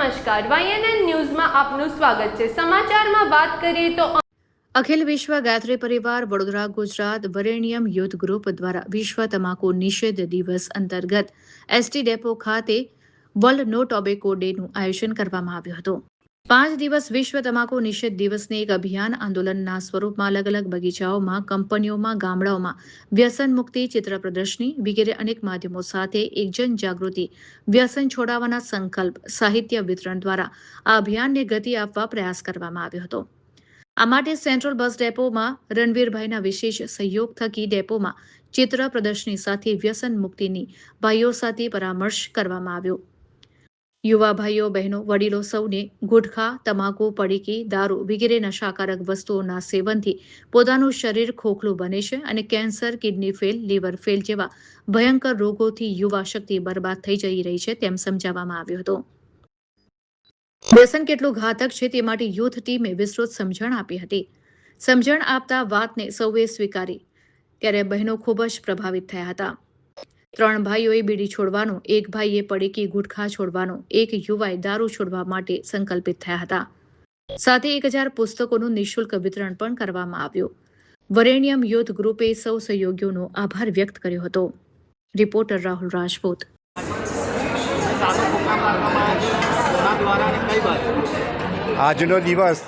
નમસ્કાર, YNN ન્યૂઝમાં આપનું સ્વાગત છે। સમાચારમાં વાત કરીએ તો અખિલ વિશ્વ ગાયત્રી પરિવાર વડોદરા ગુજરાત વરેણ્યમ યુથ ગ્રુપ દ્વારા વિશ્વ તમાકુ નિષેધ દિવસ અંતર્ગત એસટી ડેપો ખાતે વર્લ્ડ નો ટોબેકો ડેનું આયોજન કરવામાં આવ્યું હતું। 5 દિવસ વિશ્વ તમાકુ નિષેધ દિવસને એક અભિયાન આંદોલનના સ્વરૂપમાં અલગ અલગ બગીચાઓમાં, કંપનીઓમાં, ગામડાઓમાં વ્યસન મુક્તિ, ચિત્ર પ્રદર્શની વગેરે અનેક માધ્યમો સાથે એક જનજાગૃતિ, વ્યસન છોડાવવાના સંકલ્પ, સાહિત્ય વિતરણ દ્વારા આ અભિયાનને ગતિ આપવા પ્રયાસ કરવામાં આવ્યો હતો। આ માટે સેન્ટ્રલ બસ ડેપોમાં રણવીરભાઈના વિશેષ સહયોગ થકી ડેપોમાં ચિત્ર પ્રદર્શની સાથે વ્યસન મુક્તિની ભાઈઓ સાથે પરામર્શ કરવામાં આવ્યો। યુવા ભાઈઓ બહેનો વડીલો સૌને ગુટખા, તમાકુ, પડીકી, દારૂ વગેરે નશાકારક વસ્તુઓના સેવનથી પોતાનું શરીર ખોખલું બને છે અને cancer, kidney fail, liver fail જેવા ભયંકર રોગોથી યુવા શક્તિ બરબાદ થઈ જઈ રહી છે તેમ સમજાવવામાં આવ્યો હતો। વ્યસન કેટલું ઘાતક છે તે માટે યુથ ટીમે વિસ્તૃત સમજણ આપી હતી। સમજણ આપતા વાતને સૌએ સ્વીકારી ત્યારે બહેનો ખૂબ જ પ્રભાવિત થયા હતા। 3 ભાઈઓએ બીડી છોડવાનો, એક ભાઈએ પડીકી ગુટખા છોડવાનો, એક યુવાએ દારૂ છોડવા માટે સંકલ્પિત થયા હતા। સાથે 1000 પુસ્તકોનું નિઃશુલ્ક વિતરણ પણ કરવામાં આવ્યું। વરેણ્યમ યુથ ગ્રુપે સૌ સહયોગીઓનો આભાર વ્યક્ત કર્યો હતો। રિપોર્ટર રાહુલ રાજપૂત। આજનો દિવસ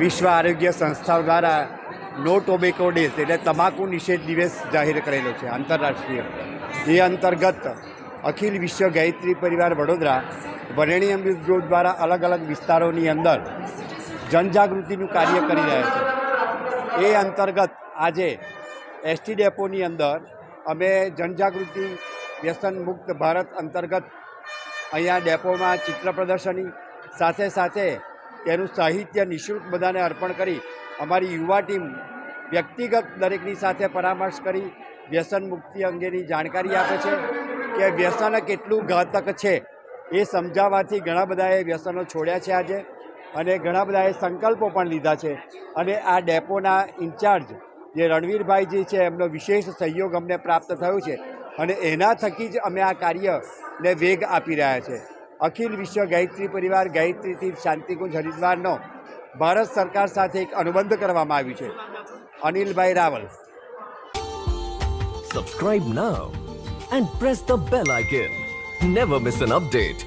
વિશ્વ આરોગ્ય સંસ્થા દ્વારા નો ટોબેકો ડે એટલે તમાકુ નિષેધ દિવસ જાહેર કરેલો છે આંતરરાષ્ટ્રીય। એ અંતર્ગત અખિલ વિશ્વ ગાયત્રી પરિવાર વડોદરા વરેણ્યમ યુથ ગ્રુપ દ્વારા અલગ અલગ વિસ્તારોની અંદર જનજાગૃતિનું કાર્ય કરી રહ્યા છે। એ અંતર્ગત આજે એસટી ડેપોની અંદર અમે જનજાગૃતિ વ્યસન મુક્ત ભારત અંતર્ગત અહીંયા ડેપોમાં ચિત્ર પ્રદર્શની સાથે સાથે તેનું સાહિત્ય નિઃશુલ્ક બધાને અર્પણ કરી અમારી યુવા ટીમ વ્યક્તિગત દરેકની સાથે પરામર્શ કરી વ્યસન મુક્તિ અંગેની જાણકારી આપે છે કે વ્યસન કેટલું ઘાતક છે એ સમજાવવાથી ઘણા બધાએ વ્યસનો છોડ્યા છે આજે અને ઘણા બધાએ સંકલ્પો પણ લીધા છે। અને આ ડેપોના ઇન્ચાર્જ જે રણવીરભાઈજી છે એમનો વિશેષ સહયોગ અમને પ્રાપ્ત થયો છે અને એના થકી જ અમે આ કાર્યને વેગ આપી રહ્યા છે। અખિલ વિશ્વ ગાયત્રી પરિવાર ગાયત્રી તીર્થ શાંતિકુંજ હરિદ્વારનો ભારત સરકાર સાથે એક અનુબંધ કરવામાં આવ્યું છે। અનિલભાઈ Raval. Subscribe now and press the bell icon. Never miss an update.